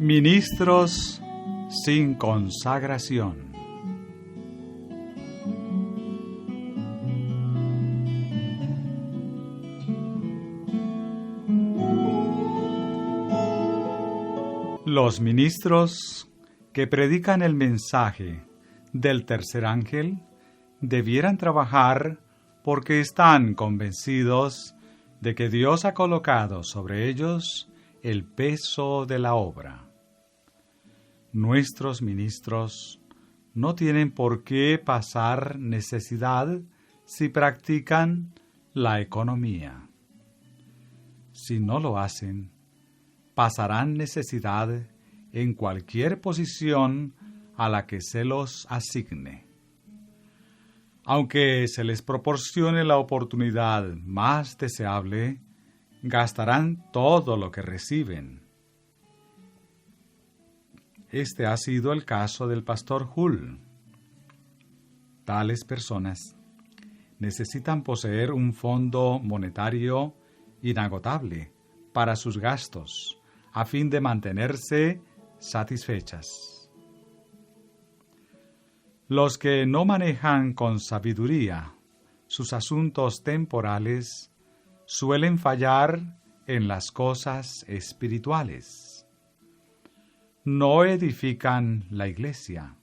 Ministros sin consagración. Los ministros que predican el mensaje del tercer ángel debieran trabajar porque están convencidos de que Dios ha colocado sobre ellos el peso de la obra. Nuestros ministros no tienen por qué pasar necesidad si practican la economía. Si no lo hacen, pasarán necesidad en cualquier posición a la que se los asigne. Aunque se les proporcione la oportunidad más deseable, gastarán todo lo que reciben. Este ha sido el caso del pastor Hull. Tales personas necesitan poseer un fondo monetario inagotable para sus gastos, a fin de mantenerse satisfechas. Los que no manejan con sabiduría sus asuntos temporales suelen fallar en las cosas espirituales. No edifican la iglesia.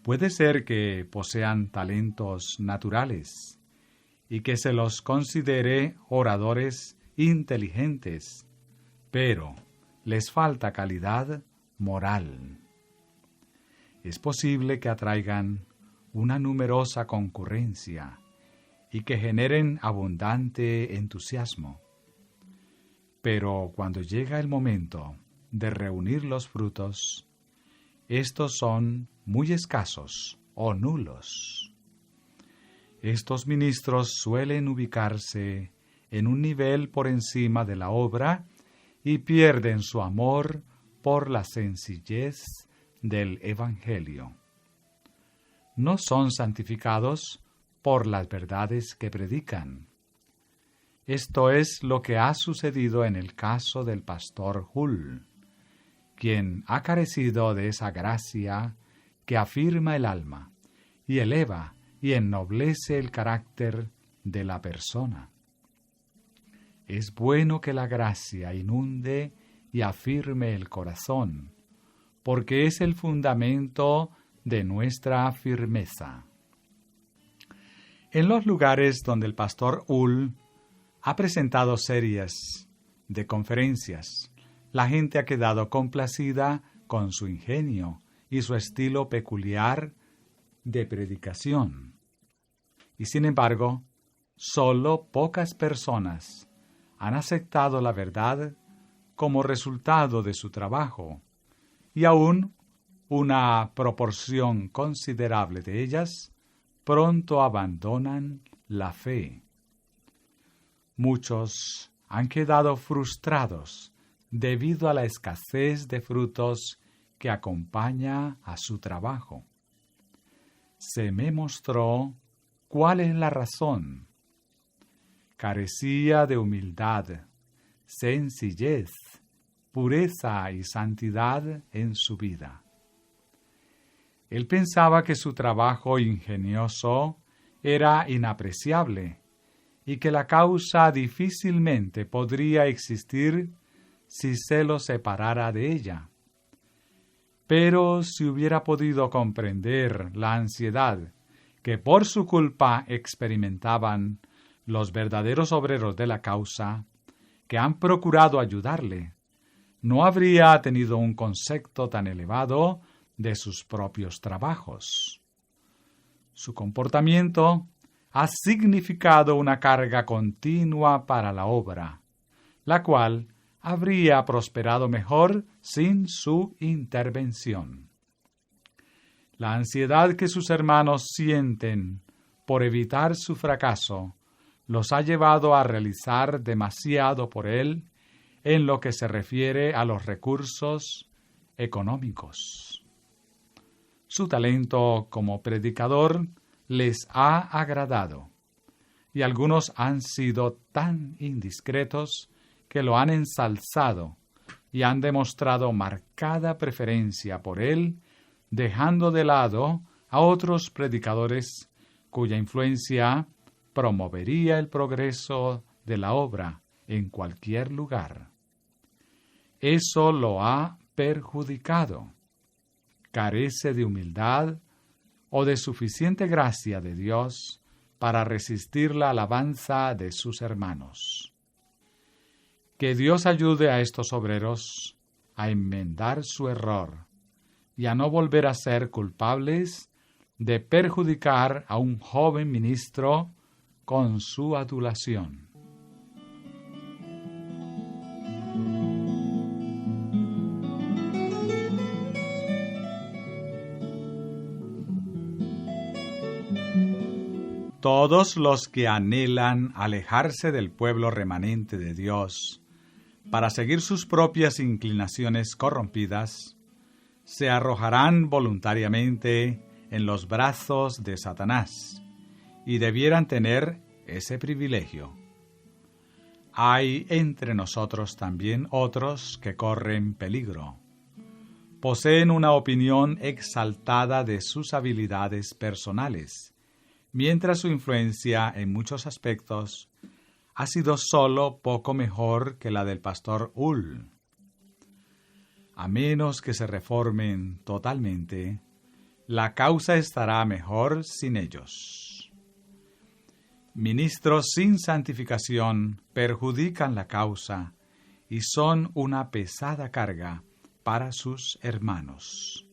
Puede ser que posean talentos naturales y que se los considere oradores inteligentes, pero les falta calidad moral. Es posible que atraigan una numerosa concurrencia y que generen abundante entusiasmo. Pero cuando llega el momento de reunir los frutos, estos son muy escasos o nulos. Estos ministros suelen ubicarse en un nivel por encima de la obra y pierden su amor por la sencillez del Evangelio. No son santificados por las verdades que predican. Esto es lo que ha sucedido en el caso del pastor Hull, quien ha carecido de esa gracia que afirma el alma y eleva y ennoblece el carácter de la persona. Es bueno que la gracia inunde y afirme el corazón, porque es el fundamento de nuestra firmeza. En los lugares donde el pastor Hull ha presentado series de conferencias, la gente ha quedado complacida con su ingenio y su estilo peculiar de predicación. Y sin embargo, solo pocas personas han aceptado la verdad como resultado de su trabajo, y aún una proporción considerable de ellas pronto abandonan la fe. Muchos han quedado frustrados debido a la escasez de frutos que acompaña a su trabajo. Se me mostró cuál es la razón. Carecía de humildad, sencillez, pureza y santidad en su vida. Él pensaba que su trabajo ingenioso era inapreciable y que la causa difícilmente podría existir si se lo separara de ella. Pero si hubiera podido comprender la ansiedad que por su culpa experimentaban los verdaderos obreros de la causa, que han procurado ayudarle, no habría tenido un concepto tan elevado de sus propios trabajos. Su comportamiento ha significado una carga continua para la obra, la cual habría prosperado mejor sin su intervención. La ansiedad que sus hermanos sienten por evitar su fracaso los ha llevado a realizar demasiado por él en lo que se refiere a los recursos económicos. Su talento como predicador les ha agradado, y algunos han sido tan indiscretos que lo han ensalzado, y han demostrado marcada preferencia por él, dejando de lado a otros predicadores cuya influencia promovería el progreso de la obra en cualquier lugar. Eso lo ha perjudicado. Carece de humildad o de suficiente gracia de Dios para resistir la alabanza de sus hermanos. Que Dios ayude a estos obreros a enmendar su error y a no volver a ser culpables de perjudicar a un joven ministro con su adulación. Todos los que anhelan alejarse del pueblo remanente de Dios para seguir sus propias inclinaciones corrompidas, se arrojarán voluntariamente en los brazos de Satanás, y debieran tener ese privilegio. Hay entre nosotros también otros que corren peligro. Poseen una opinión exaltada de sus habilidades personales, mientras su influencia en muchos aspectos ha sido solo poco mejor que la del pastor Hull. A menos que se reformen totalmente, la causa estará mejor sin ellos. Ministros sin santificación perjudican la causa y son una pesada carga para sus hermanos.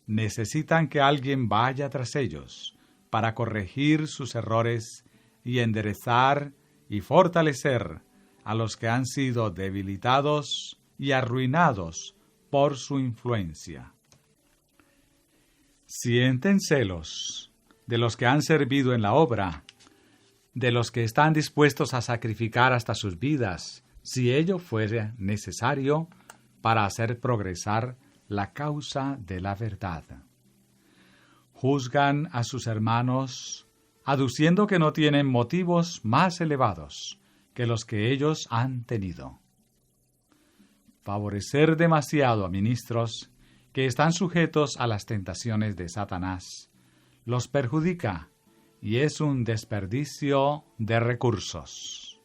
Necesitan que alguien vaya tras ellos para corregir sus errores y enderezar y fortalecer a los que han sido debilitados y arruinados por su influencia. Sienten celos de los que han servido en la obra, de los que están dispuestos a sacrificar hasta sus vidas, si ello fuera necesario, para hacer progresar la causa de la verdad. Juzgan a sus hermanos, aduciendo que no tienen motivos más elevados que los que ellos han tenido. Favorecer demasiado a ministros que están sujetos a las tentaciones de Satanás los perjudica y es un desperdicio de recursos.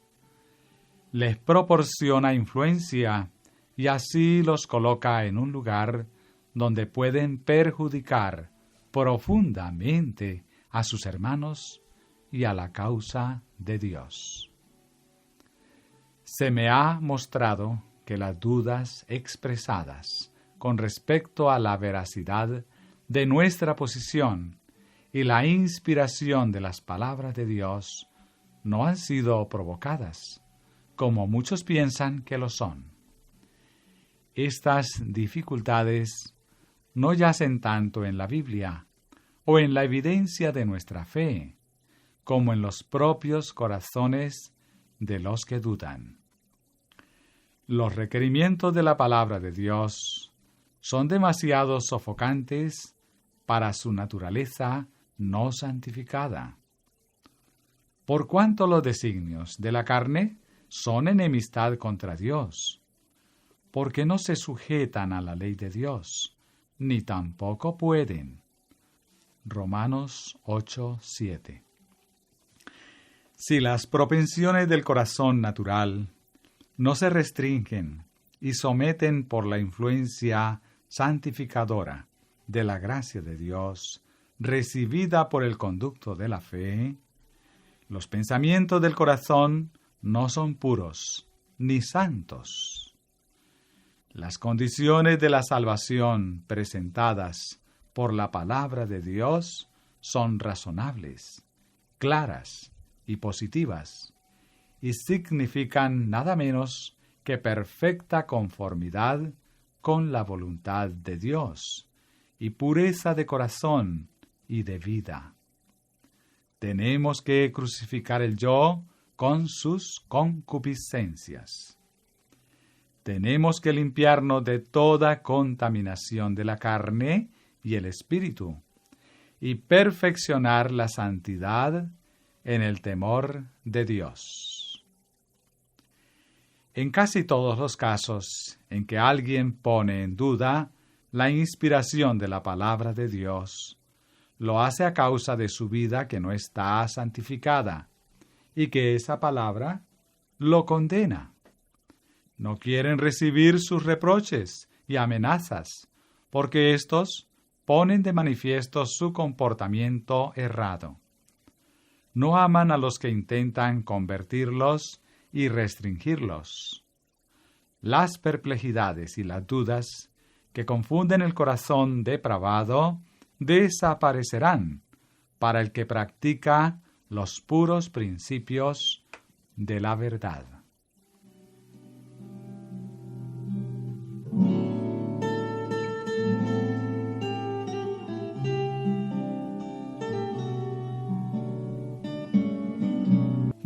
Les proporciona influencia y así los coloca en un lugar donde pueden perjudicar profundamente a sus hermanos y a la causa de Dios. Se me ha mostrado que las dudas expresadas con respecto a la veracidad de nuestra posición y la inspiración de las palabras de Dios no han sido provocadas, como muchos piensan que lo son. Estas dificultades no yacen tanto en la Biblia o en la evidencia de nuestra fe, como en los propios corazones de los que dudan. Los requerimientos de la palabra de Dios son demasiado sofocantes para su naturaleza no santificada. Por cuanto los designios de la carne son enemistad contra Dios, porque no se sujetan a la ley de Dios, ni tampoco pueden. Romanos 8:7. Si las propensiones del corazón natural no se restringen y someten por la influencia santificadora de la gracia de Dios, recibida por el conducto de la fe, los pensamientos del corazón no son puros ni santos. Las condiciones de la salvación presentadas por la palabra de Dios son razonables, claras y positivas, y significan nada menos que perfecta conformidad con la voluntad de Dios y pureza de corazón y de vida. Tenemos que crucificar el yo con sus concupiscencias. Tenemos que limpiarnos de toda contaminación de la carne y el espíritu y perfeccionar la santidad en el temor de Dios. En casi todos los casos en que alguien pone en duda la inspiración de la palabra de Dios, lo hace a causa de su vida que no está santificada y que esa palabra lo condena. No quieren recibir sus reproches y amenazas, porque éstos ponen de manifiesto su comportamiento errado. No aman a los que intentan convertirlos y restringirlos. Las perplejidades y las dudas que confunden el corazón depravado desaparecerán para el que practica los puros principios de la verdad.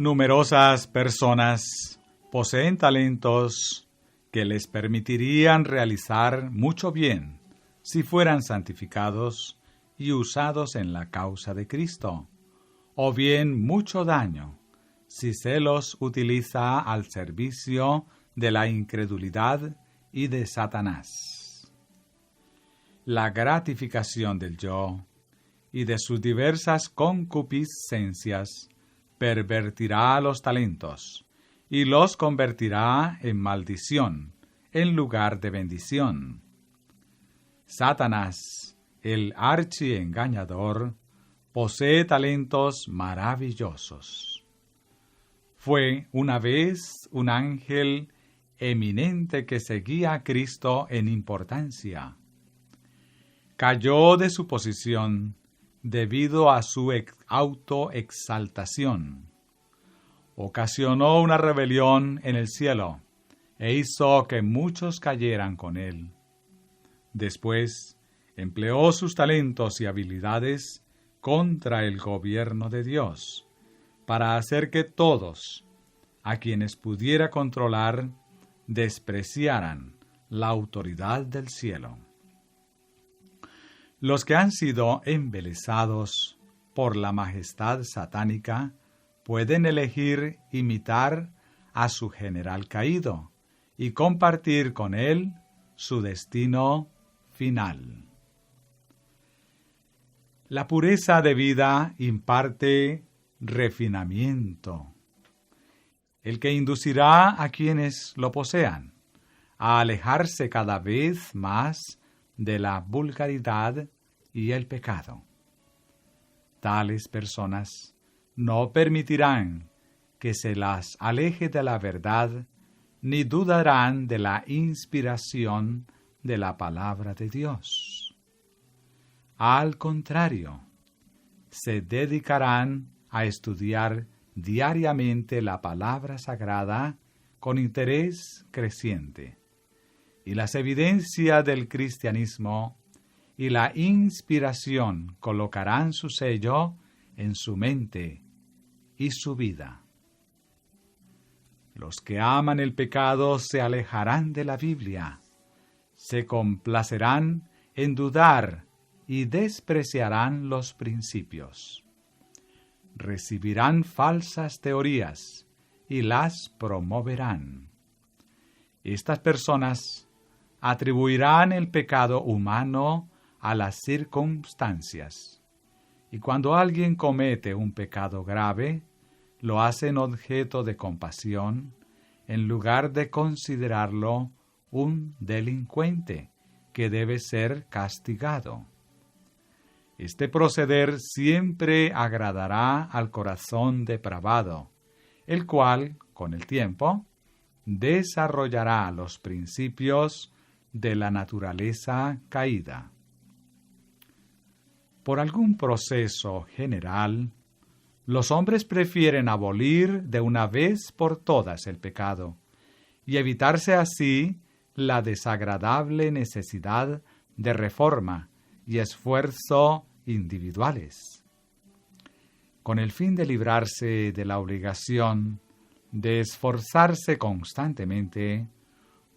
Numerosas personas poseen talentos que les permitirían realizar mucho bien si fueran santificados y usados en la causa de Cristo, o bien mucho daño si se los utiliza al servicio de la incredulidad y de Satanás. La gratificación del yo y de sus diversas concupiscencias pervertirá los talentos y los convertirá en maldición en lugar de bendición. Satanás, el archiengañador, posee talentos maravillosos. Fue una vez un ángel eminente que seguía a Cristo en importancia. Cayó de su posición debido a su autoexaltación. Ocasionó una rebelión en el cielo e hizo que muchos cayeran con él. Después, empleó sus talentos y habilidades contra el gobierno de Dios, para hacer que todos, a quienes pudiera controlar, despreciaran la autoridad del cielo. Los que han sido embelesados por la majestad satánica pueden elegir imitar a su general caído y compartir con él su destino final. La pureza de vida imparte refinamiento, el que inducirá a quienes lo posean a alejarse cada vez más de la vulgaridad y el pecado. Tales personas no permitirán que se las aleje de la verdad, ni dudarán de la inspiración de la palabra de Dios. Al contrario, se dedicarán a estudiar diariamente la palabra sagrada con interés creciente, y las evidencias del cristianismo y la inspiración colocarán su sello en su mente y su vida. Los que aman el pecado se alejarán de la Biblia, se complacerán en dudar y despreciarán los principios. Recibirán falsas teorías y las promoverán. Estas personas atribuirán el pecado humano a las circunstancias, y cuando alguien comete un pecado grave, lo hacen objeto de compasión en lugar de considerarlo un delincuente que debe ser castigado. Este proceder siempre agradará al corazón depravado, el cual, con el tiempo, desarrollará los principios de la naturaleza caída. Por algún proceso general, los hombres prefieren abolir de una vez por todas el pecado y evitarse así la desagradable necesidad de reforma y esfuerzo individuales. Con el fin de librarse de la obligación de esforzarse constantemente,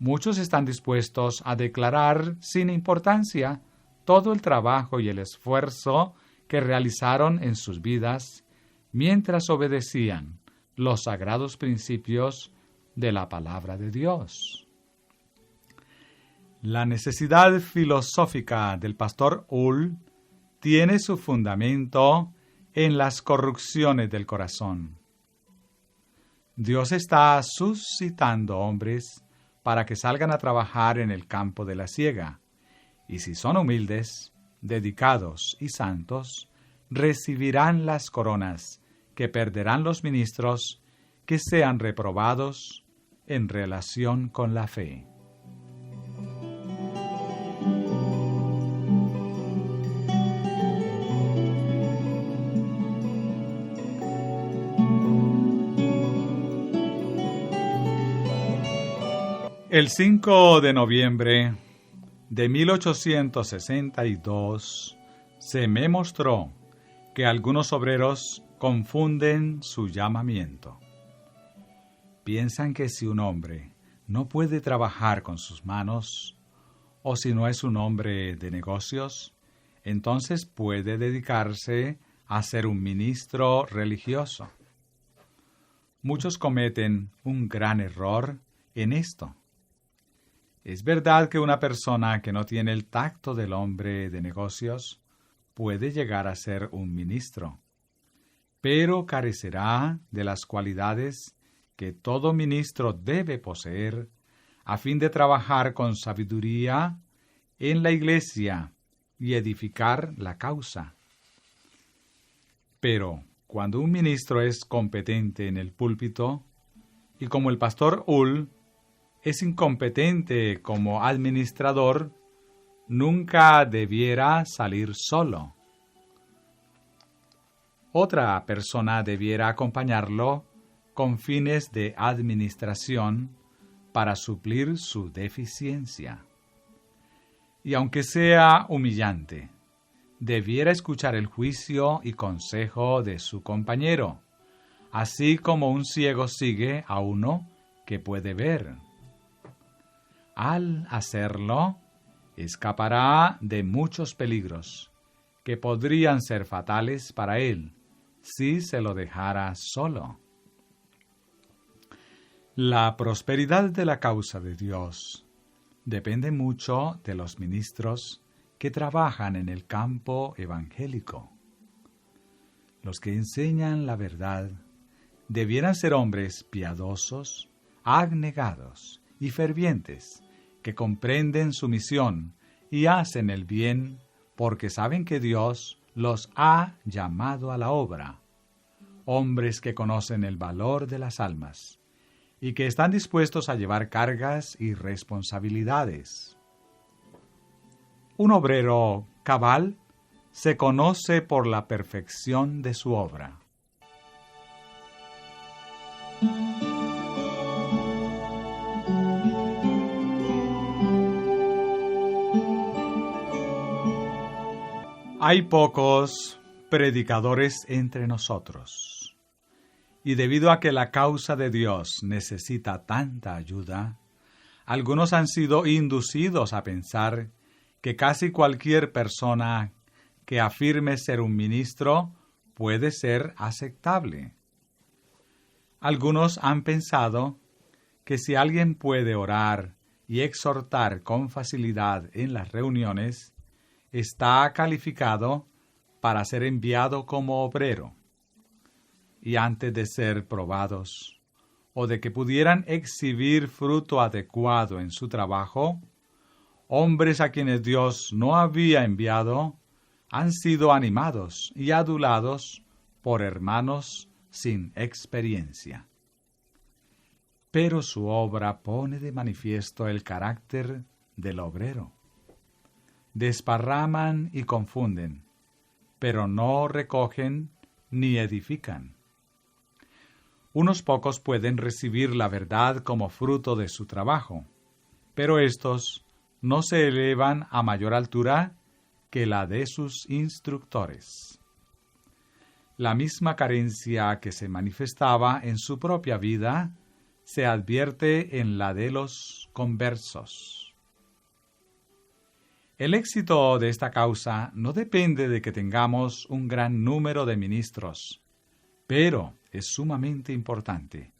muchos están dispuestos a declarar sin importancia todo el trabajo y el esfuerzo que realizaron en sus vidas mientras obedecían los sagrados principios de la palabra de Dios. La necesidad filosófica del pastor Ull tiene su fundamento en las corrupciones del corazón. Dios está suscitando hombres para que salgan a trabajar en el campo de la siega, y si son humildes, dedicados y santos, recibirán las coronas que perderán los ministros que sean reprobados en relación con la fe. El 5 de noviembre de 1862 se me mostró que algunos obreros confunden su llamamiento. Piensan que si un hombre no puede trabajar con sus manos, o si no es un hombre de negocios, entonces puede dedicarse a ser un ministro religioso. Muchos cometen un gran error en esto. Es verdad que una persona que no tiene el tacto del hombre de negocios puede llegar a ser un ministro, pero carecerá de las cualidades que todo ministro debe poseer a fin de trabajar con sabiduría en la iglesia y edificar la causa. Pero cuando un ministro es competente en el púlpito, y como el pastor Ull es incompetente como administrador, nunca debiera salir solo. Otra persona debiera acompañarlo con fines de administración para suplir su deficiencia. Y aunque sea humillante, debiera escuchar el juicio y consejo de su compañero, así como un ciego sigue a uno que puede ver. Al hacerlo, escapará de muchos peligros que podrían ser fatales para él si se lo dejara solo. La prosperidad de la causa de Dios depende mucho de los ministros que trabajan en el campo evangélico. Los que enseñan la verdad debieran ser hombres piadosos, abnegados y fervientes, que comprenden su misión y hacen el bien porque saben que Dios los ha llamado a la obra. Hombres que conocen el valor de las almas y que están dispuestos a llevar cargas y responsabilidades. Un obrero cabal se conoce por la perfección de su obra. Hay pocos predicadores entre nosotros, y debido a que la causa de Dios necesita tanta ayuda, algunos han sido inducidos a pensar que casi cualquier persona que afirme ser un ministro puede ser aceptable. Algunos han pensado que si alguien puede orar y exhortar con facilidad en las reuniones, está calificado para ser enviado como obrero. Y antes de ser probados, o de que pudieran exhibir fruto adecuado en su trabajo, hombres a quienes Dios no había enviado han sido animados y adulados por hermanos sin experiencia. Pero su obra pone de manifiesto el carácter del obrero. Desparraman y confunden, pero no recogen ni edifican. Unos pocos pueden recibir la verdad como fruto de su trabajo, pero estos no se elevan a mayor altura que la de sus instructores. La misma carencia que se manifestaba en su propia vida se advierte en la de los conversos. El éxito de esta causa no depende de que tengamos un gran número de ministros, pero es sumamente importante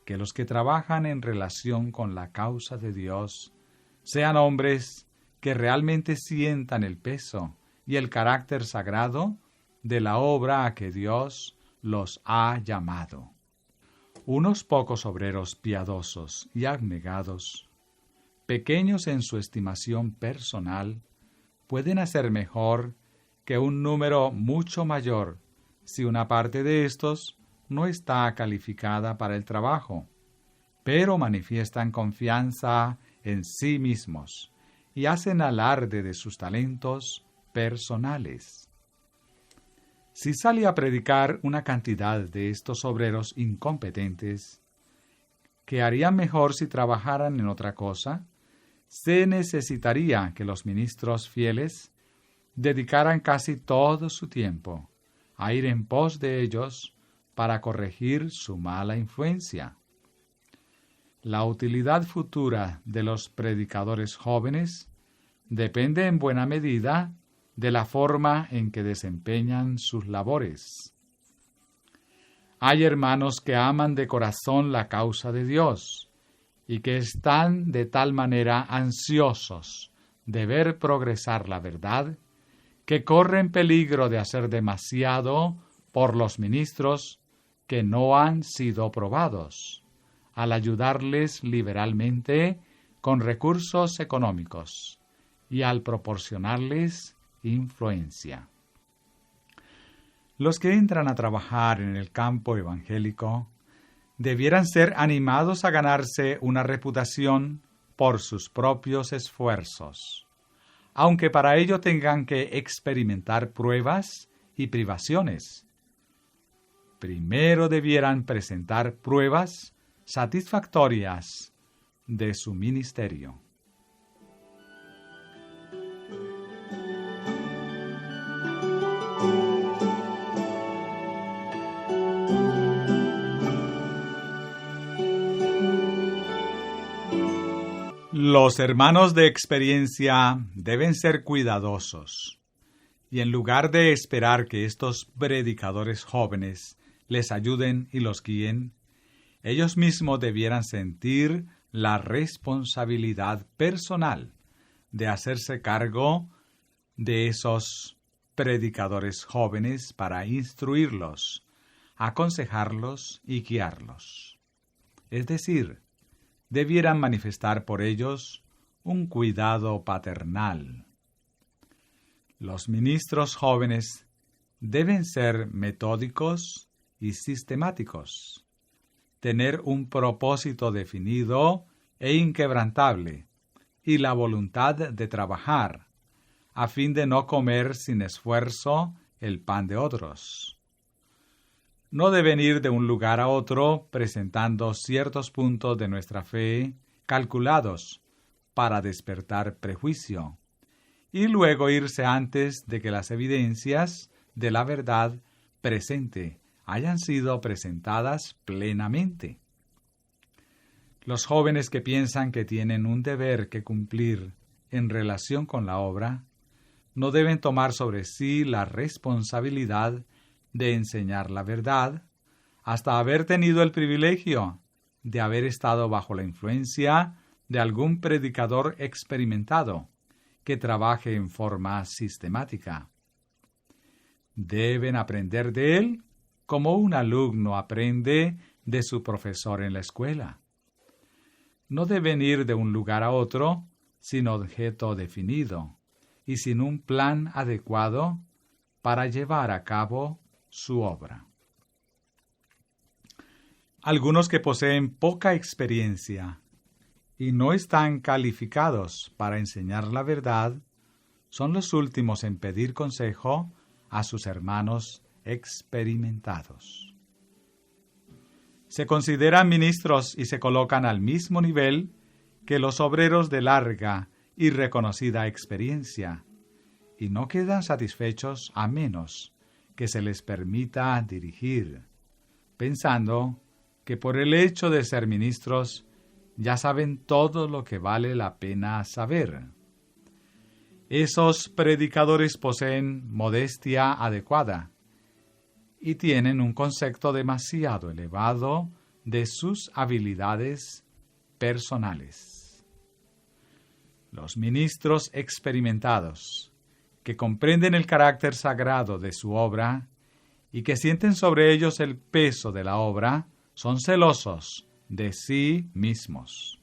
que los que trabajan en relación con la causa de Dios sean hombres que realmente sientan el peso y el carácter sagrado de la obra a que Dios los ha llamado. Unos pocos obreros piadosos y abnegados, pequeños en su estimación personal, pueden hacer mejor que un número mucho mayor si una parte de estos no está calificada para el trabajo, pero manifiestan confianza en sí mismos y hacen alarde de sus talentos personales. Si sale a predicar una cantidad de estos obreros incompetentes, que harían mejor si trabajaran en otra cosa, se necesitaría que los ministros fieles dedicaran casi todo su tiempo a ir en pos de ellos para corregir su mala influencia. La utilidad futura de los predicadores jóvenes depende en buena medida de la forma en que desempeñan sus labores. Hay hermanos que aman de corazón la causa de Dios y que están de tal manera ansiosos de ver progresar la verdad, que corren peligro de hacer demasiado por los ministros que no han sido probados, al ayudarles liberalmente con recursos económicos y al proporcionarles influencia. Los que entran a trabajar en el campo evangélico debieran ser animados a ganarse una reputación por sus propios esfuerzos, aunque para ello tengan que experimentar pruebas y privaciones. Primero debieran presentar pruebas satisfactorias de su ministerio. Los hermanos de experiencia deben ser cuidadosos, y en lugar de esperar que estos predicadores jóvenes les ayuden y los guíen, ellos mismos debieran sentir la responsabilidad personal de hacerse cargo de esos predicadores jóvenes para instruirlos, aconsejarlos y guiarlos. Es decir, debieran manifestar por ellos un cuidado paternal. Los ministros jóvenes deben ser metódicos y sistemáticos, tener un propósito definido e inquebrantable y la voluntad de trabajar, a fin de no comer sin esfuerzo el pan de otros. No deben ir de un lugar a otro presentando ciertos puntos de nuestra fe calculados para despertar prejuicio, y luego irse antes de que las evidencias de la verdad presente hayan sido presentadas plenamente. Los jóvenes que piensan que tienen un deber que cumplir en relación con la obra, no deben tomar sobre sí la responsabilidad de enseñar la verdad hasta haber tenido el privilegio de haber estado bajo la influencia de algún predicador experimentado que trabaje en forma sistemática. Deben aprender de él como un alumno aprende de su profesor en la escuela. No deben ir de un lugar a otro sin objeto definido y sin un plan adecuado para llevar a cabo su obra. Algunos que poseen poca experiencia y no están calificados para enseñar la verdad son los últimos en pedir consejo a sus hermanos experimentados. Se consideran ministros y se colocan al mismo nivel que los obreros de larga y reconocida experiencia, y no quedan satisfechos a menos que se les permita dirigir, pensando que por el hecho de ser ministros ya saben todo lo que vale la pena saber. Esos predicadores poseen modestia adecuada y tienen un concepto demasiado elevado de sus habilidades personales. Los ministros experimentados, que comprenden el carácter sagrado de su obra y que sienten sobre ellos el peso de la obra, son celosos de sí mismos.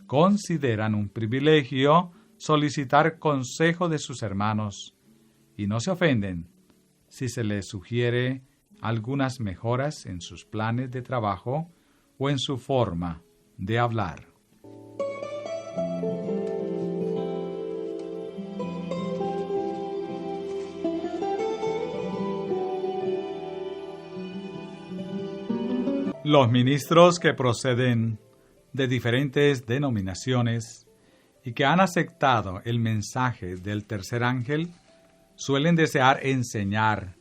Consideran un privilegio solicitar consejo de sus hermanos y no se ofenden si se les sugiere algunas mejoras en sus planes de trabajo o en su forma de hablar. Los ministros que proceden de diferentes denominaciones y que han aceptado el mensaje del tercer ángel suelen desear enseñar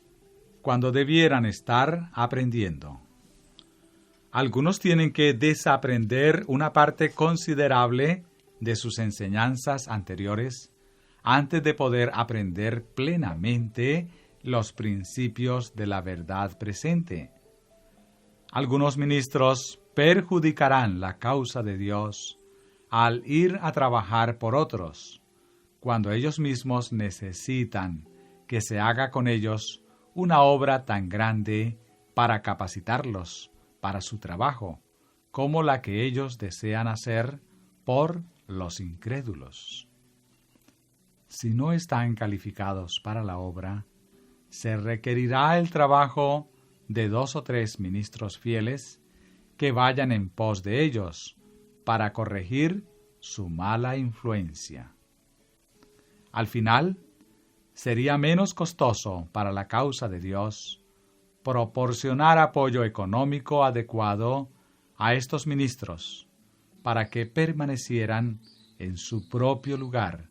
cuando debieran estar aprendiendo. Algunos tienen que desaprender una parte considerable de sus enseñanzas anteriores antes de poder aprender plenamente los principios de la verdad presente. Algunos ministros perjudicarán la causa de Dios al ir a trabajar por otros, cuando ellos mismos necesitan que se haga con ellos una obra tan grande para capacitarlos para su trabajo, como la que ellos desean hacer por los incrédulos. Si no están calificados para la obra, se requerirá el trabajo de 2 o 3 ministros fieles que vayan en pos de ellos para corregir su mala influencia. Al final, sería menos costoso para la causa de Dios proporcionar apoyo económico adecuado a estos ministros para que permanecieran en su propio lugar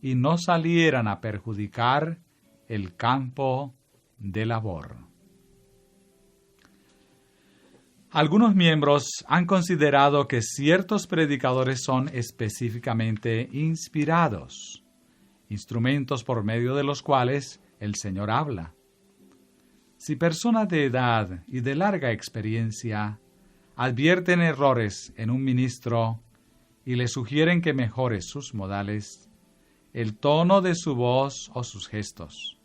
y no salieran a perjudicar el campo de labor. Algunos miembros han considerado que ciertos predicadores son específicamente inspirados, instrumentos por medio de los cuales el Señor habla. Si personas de edad y de larga experiencia advierten errores en un ministro y le sugieren que mejore sus modales, el tono de su voz o sus gestos,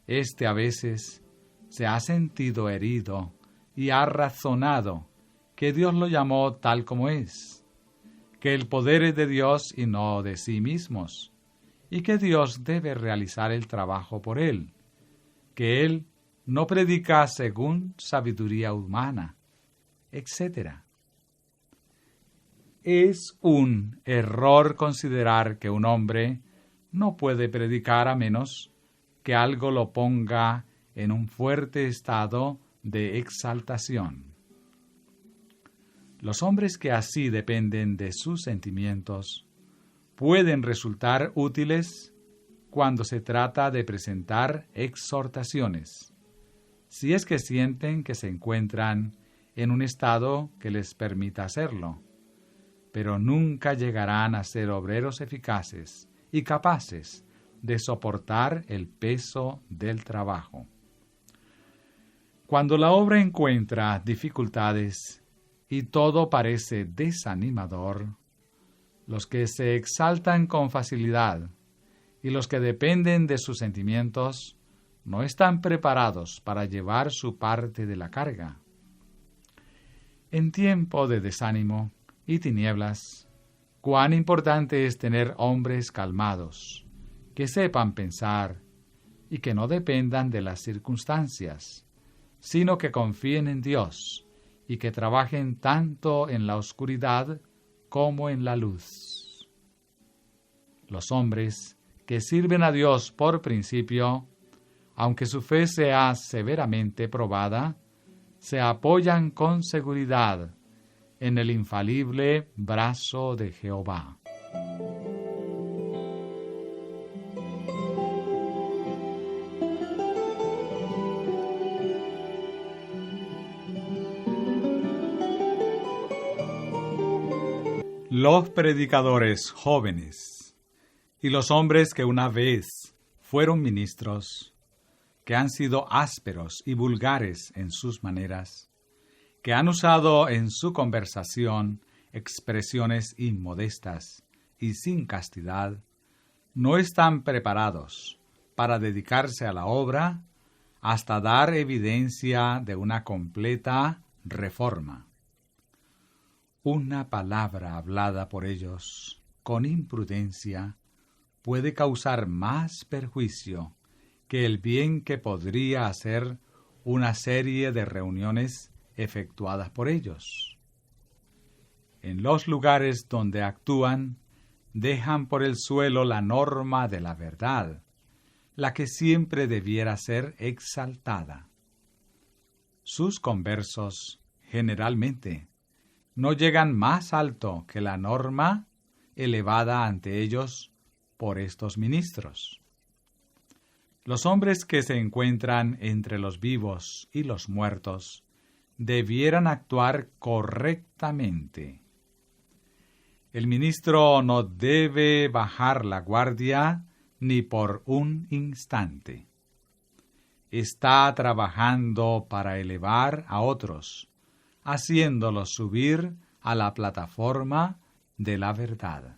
a veces se ha sentido herido y ha razonado que Dios lo llamó tal como es, que el poder es de Dios y no de sí mismos, y que Dios debe realizar el trabajo por él, que él no predica según sabiduría humana, etc. Es un error considerar que un hombre no puede predicar a menos que algo lo ponga en un fuerte estado de exaltación. Los hombres que así dependen de sus sentimientos pueden resultar útiles cuando se trata de presentar exhortaciones, si es que sienten que se encuentran en un estado que les permita hacerlo, pero nunca llegarán a ser obreros eficaces y capaces de soportar el peso del trabajo. Cuando la obra encuentra dificultades y todo parece desanimador, los que se exaltan con facilidad y los que dependen de sus sentimientos no están preparados para llevar su parte de la carga. En tiempo de desánimo y tinieblas, cuán importante es tener hombres calmados, que sepan pensar y que no dependan de las circunstancias, sino que confíen en Dios y que trabajen tanto en la oscuridad como en la luz. Los hombres que sirven a Dios por principio, aunque su fe sea severamente probada, se apoyan con seguridad en el infalible brazo de Jehová. Los predicadores jóvenes y los hombres que una vez fueron ministros, que han sido ásperos y vulgares en sus maneras, que han usado en su conversación expresiones inmodestas y sin castidad, no están preparados para dedicarse a la obra hasta dar evidencia de una completa reforma. Una palabra hablada por ellos con imprudencia puede causar más perjuicio que el bien que podría hacer una serie de reuniones efectuadas por ellos. En los lugares donde actúan, dejan por el suelo la norma de la verdad, la que siempre debiera ser exaltada. Sus conversos, generalmente, no llegan más alto que la norma elevada ante ellos por estos ministros. Los hombres que se encuentran entre los vivos y los muertos debieran actuar correctamente. El ministro no debe bajar la guardia ni por un instante. Está trabajando para elevar a otros, haciéndolos subir a la plataforma de la verdad.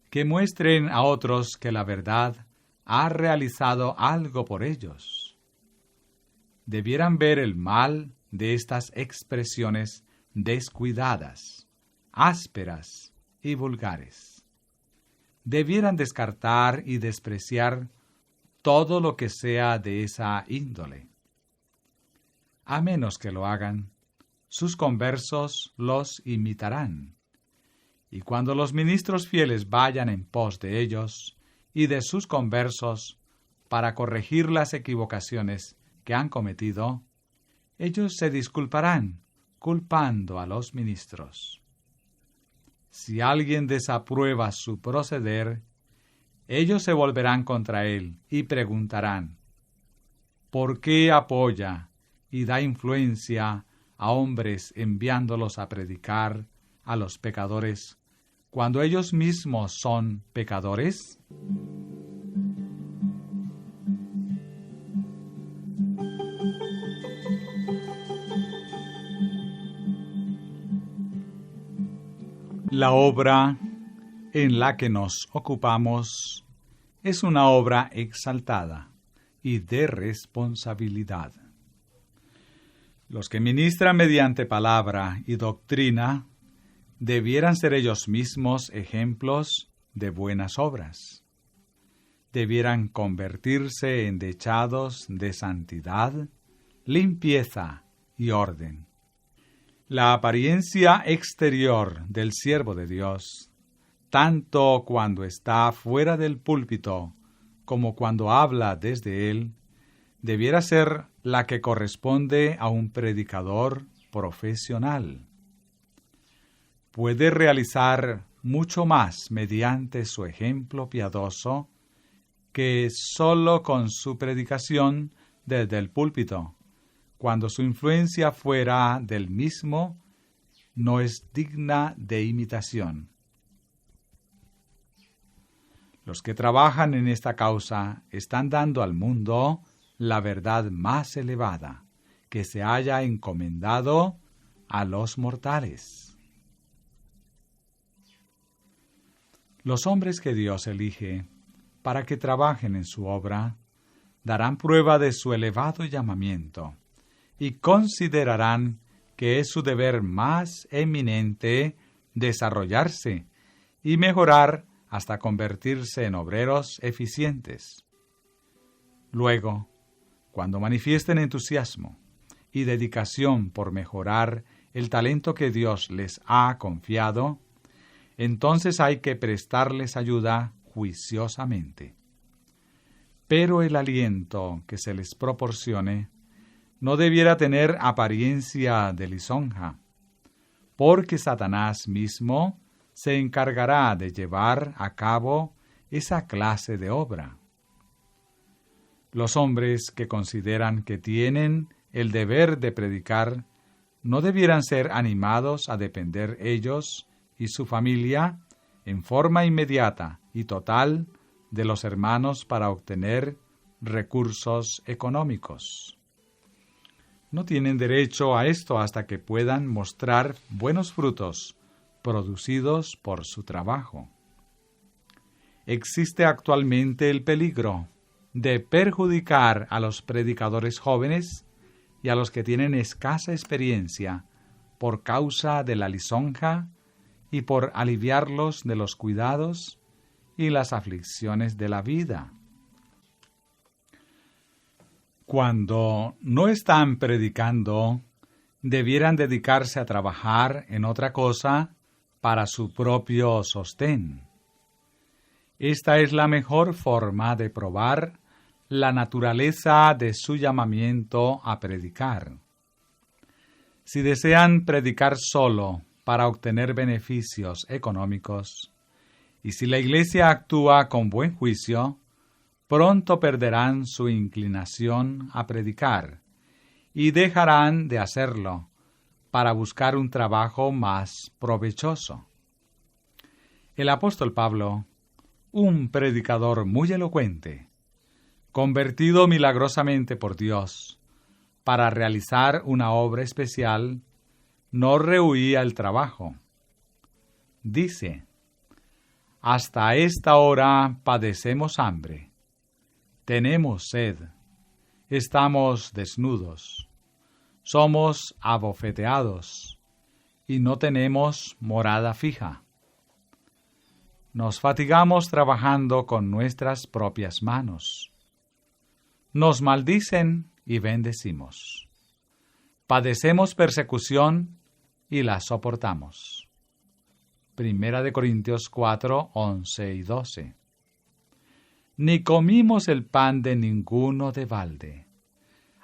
Que muestren a otros que la verdad ha realizado algo por ellos. Debieran ver el mal de estas expresiones descuidadas, ásperas y vulgares. Debieran descartar y despreciar todo lo que sea de esa índole. A menos que lo hagan, sus conversos los imitarán. Y cuando los ministros fieles vayan en pos de ellos y de sus conversos para corregir las equivocaciones que han cometido, ellos se disculparán culpando a los ministros. Si alguien desaprueba su proceder, ellos se volverán contra él y preguntarán: ¿por qué apoya y da influencia a hombres enviándolos a predicar a los pecadores cuando ellos mismos son pecadores? La obra en la que nos ocupamos es una obra exaltada y de responsabilidad. Los que ministran mediante palabra y doctrina debieran ser ellos mismos ejemplos de buenas obras. Debieran convertirse en dechados de santidad, limpieza y orden. La apariencia exterior del siervo de Dios, tanto cuando está fuera del púlpito como cuando habla desde él, debiera ser la que corresponde a un predicador profesional. Puede realizar mucho más mediante su ejemplo piadoso que sólo con su predicación desde el púlpito, cuando su influencia fuera del mismo no es digna de imitación. Los que trabajan en esta causa están dando al mundo la verdad más elevada que se haya encomendado a los mortales. Los hombres que Dios elige para que trabajen en su obra darán prueba de su elevado llamamiento y considerarán que es su deber más eminente desarrollarse y mejorar hasta convertirse en obreros eficientes. Luego, cuando manifiesten entusiasmo y dedicación por mejorar el talento que Dios les ha confiado, entonces hay que prestarles ayuda juiciosamente. Pero el aliento que se les proporcione no debiera tener apariencia de lisonja, porque Satanás mismo se encargará de llevar a cabo esa clase de obra. Los hombres que consideran que tienen el deber de predicar no debieran ser animados a depender ellos y su familia en forma inmediata y total de los hermanos para obtener recursos económicos. no tienen derecho a esto hasta que puedan mostrar buenos frutos producidos por su trabajo. Existe actualmente el peligro de perjudicar a los predicadores jóvenes y a los que tienen escasa experiencia por causa de la lisonja y por aliviarlos de los cuidados y las aflicciones de la vida. Cuando no están predicando, debieran dedicarse a trabajar en otra cosa para su propio sostén. Esta es la mejor forma de probar la naturaleza de su llamamiento a predicar. Si desean predicar solo para obtener beneficios económicos, y si la Iglesia actúa con buen juicio, pronto perderán su inclinación a predicar y dejarán de hacerlo para buscar un trabajo más provechoso. El apóstol Pablo, un predicador muy elocuente, convertido milagrosamente por Dios para realizar una obra especial, no rehuía el trabajo. Dice: «Hasta esta hora padecemos hambre, tenemos sed, estamos desnudos, somos abofeteados y no tenemos morada fija. Nos fatigamos trabajando con nuestras propias manos. Nos maldicen y bendecimos. Padecemos persecución y la soportamos». Primera de Corintios 4, 11 y 12. Ni comimos el pan de ninguno de balde.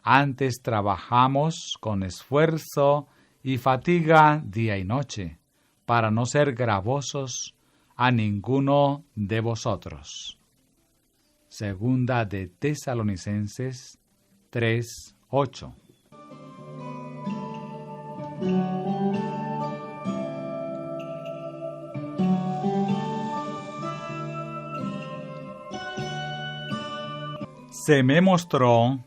Antes trabajamos con esfuerzo y fatiga día y noche, para no ser gravosos a ninguno de vosotros. Segunda de Tesalonicenses 3, 8. Se me mostró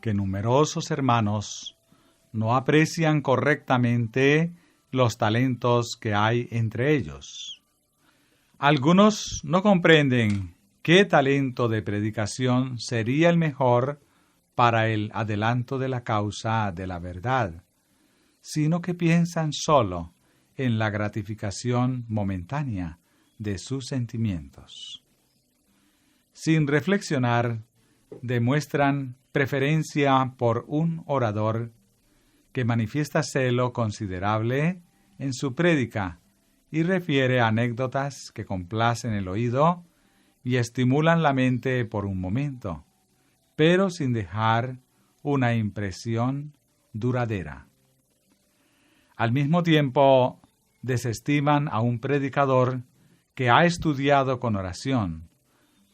que numerosos hermanos no aprecian correctamente los talentos que hay entre ellos. Algunos no comprenden qué talento de predicación sería el mejor para el adelanto de la causa de la verdad, sino que piensan solo en la gratificación momentánea de sus sentimientos. Sin reflexionar, demuestran preferencia por un orador que manifiesta celo considerable en su prédica y refiere anécdotas que complacen el oído y estimulan la mente por un momento, pero sin dejar una impresión duradera. Al mismo tiempo, desestiman a un predicador que ha estudiado con oración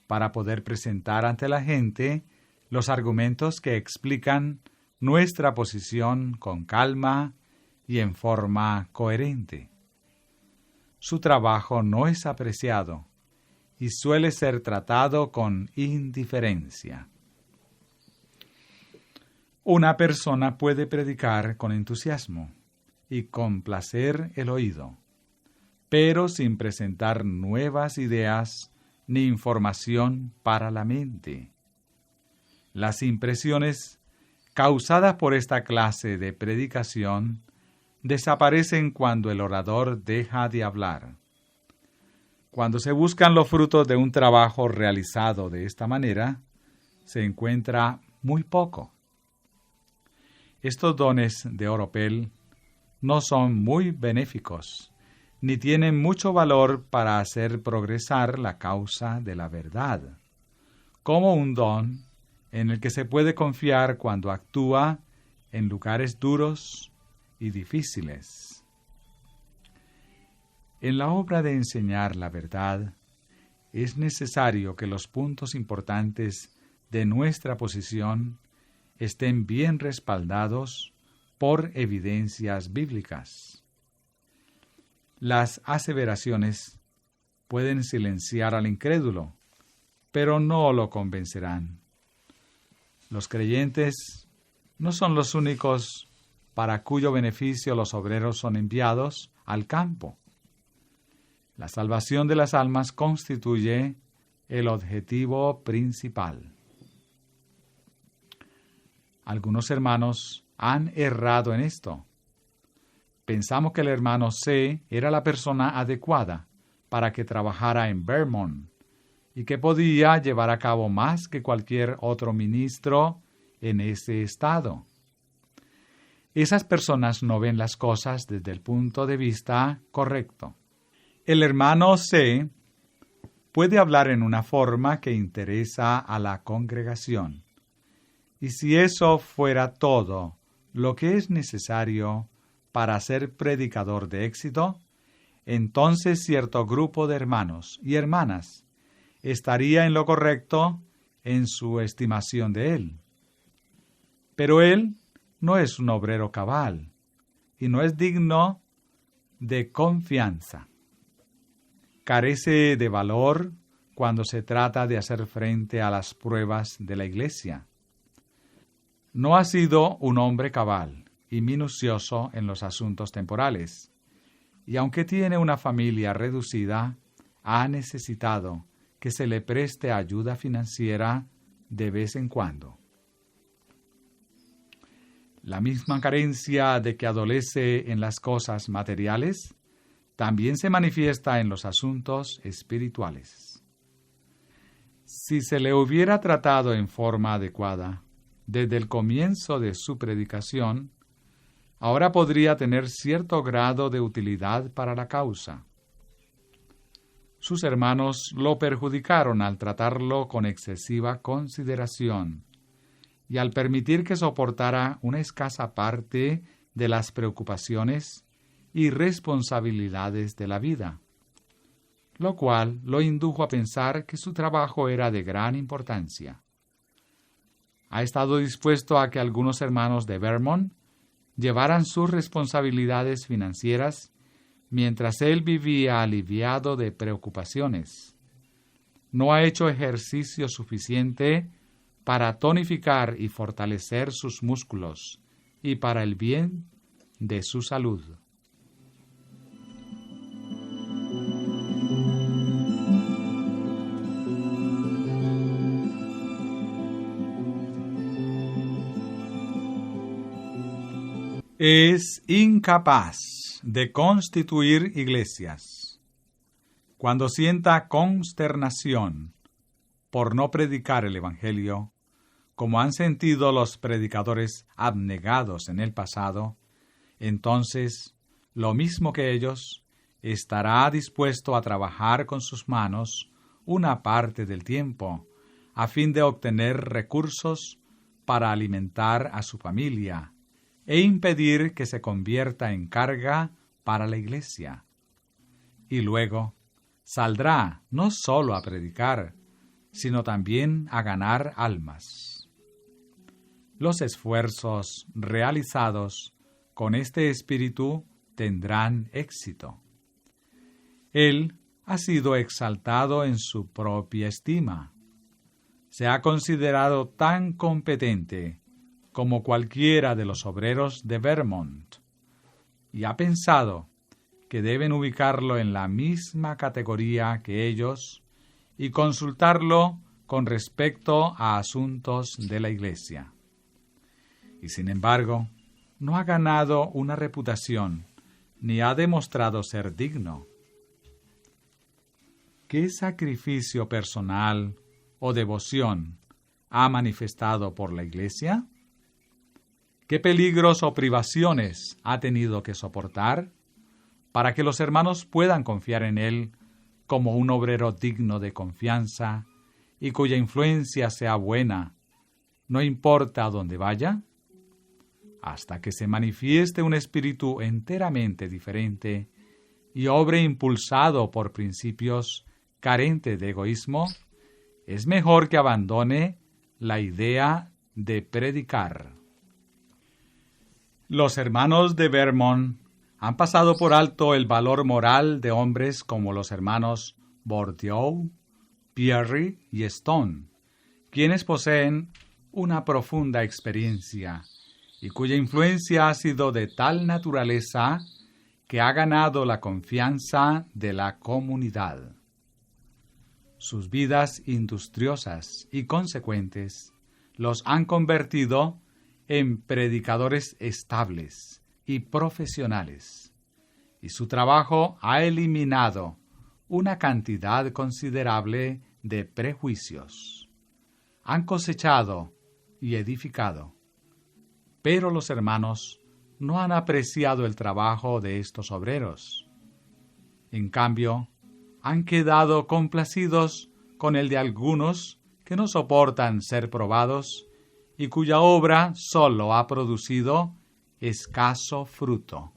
para poder presentar ante la gente los argumentos que explican nuestra posición con calma y en forma coherente. Su trabajo no es apreciado y suele ser tratado con indiferencia. Una persona puede predicar con entusiasmo y complacer el oído, pero sin presentar nuevas ideas ni información para la mente. Las impresiones causadas por esta clase de predicación desaparecen cuando el orador deja de hablar. Cuando se buscan los frutos de un trabajo realizado de esta manera, se encuentra muy poco. Estos dones de oropel no son muy benéficos, ni tienen mucho valor para hacer progresar la causa de la verdad, como un don en el que se puede confiar cuando actúa en lugares duros y difíciles. En la obra de enseñar la verdad, es necesario que los puntos importantes de nuestra posición estén bien respaldados por evidencias bíblicas. Las aseveraciones pueden silenciar al incrédulo, pero no lo convencerán. Los creyentes no son los únicos para cuyo beneficio los obreros son enviados al campo. La salvación de las almas constituye el objetivo principal. Algunos hermanos han errado en esto. Pensamos que el hermano C era la persona adecuada para que trabajara en Vermont y que podía llevar a cabo más que cualquier otro ministro en ese estado. Esas personas no ven las cosas desde el punto de vista correcto. El hermano C puede hablar en una forma que interesa a la congregación. Y si eso fuera todo lo que es necesario para ser predicador de éxito, entonces cierto grupo de hermanos y hermanas estaría en lo correcto en su estimación de él. Pero él no es un obrero cabal y no es digno de confianza. Carece de valor cuando se trata de hacer frente a las pruebas de la iglesia. No ha sido un hombre cabal y minucioso en los asuntos temporales, y aunque tiene una familia reducida, ha necesitado que se le preste ayuda financiera de vez en cuando. La misma carencia de que adolece en las cosas materiales también se manifiesta en los asuntos espirituales. Si se le hubiera tratado en forma adecuada desde el comienzo de su predicación, ahora podría tener cierto grado de utilidad para la causa. Sus hermanos lo perjudicaron al tratarlo con excesiva consideración y al permitir que soportara una escasa parte de las preocupaciones y responsabilidades de la vida, lo cual lo indujo a pensar que su trabajo era de gran importancia. Ha estado dispuesto a que algunos hermanos de Vermont llevaran sus responsabilidades financieras mientras él vivía aliviado de preocupaciones. No ha hecho ejercicio suficiente para tonificar y fortalecer sus músculos y para el bien de su salud. Es incapaz de constituir iglesias. Cuando sienta consternación por no predicar el Evangelio, como han sentido los predicadores abnegados en el pasado, entonces, lo mismo que ellos, estará dispuesto a trabajar con sus manos una parte del tiempo, a fin de obtener recursos para alimentar a su familia e impedir que se convierta en carga para la iglesia. Y luego saldrá no solo a predicar, sino también a ganar almas. Los esfuerzos realizados con este espíritu tendrán éxito. Él ha sido exaltado en su propia estima. Se ha considerado tan competente como cualquiera de los obreros de Vermont, y ha pensado que deben ubicarlo en la misma categoría que ellos y consultarlo con respecto a asuntos de la iglesia. Y sin embargo, no ha ganado una reputación, ni ha demostrado ser digno. ¿Qué sacrificio personal o devoción ha manifestado por la iglesia? ¿Qué peligros o privaciones ha tenido que soportar para que los hermanos puedan confiar en él como un obrero digno de confianza y cuya influencia sea buena, no importa a dónde vaya? Hasta que se manifieste un espíritu enteramente diferente y obre impulsado por principios carente de egoísmo, es mejor que abandone la idea de predicar. Los hermanos de Vermont han pasado por alto el valor moral de hombres como los hermanos Bourdieu, Pierre y Stone, quienes poseen una profunda experiencia y cuya influencia ha sido de tal naturaleza que ha ganado la confianza de la comunidad. Sus vidas industriosas y consecuentes los han convertido en predicadores estables y profesionales, y su trabajo ha eliminado una cantidad considerable de prejuicios. Han cosechado y edificado, pero los hermanos no han apreciado el trabajo de estos obreros. En cambio, han quedado complacidos con el de algunos que no soportan ser probados y cuya obra sólo ha producido escaso fruto.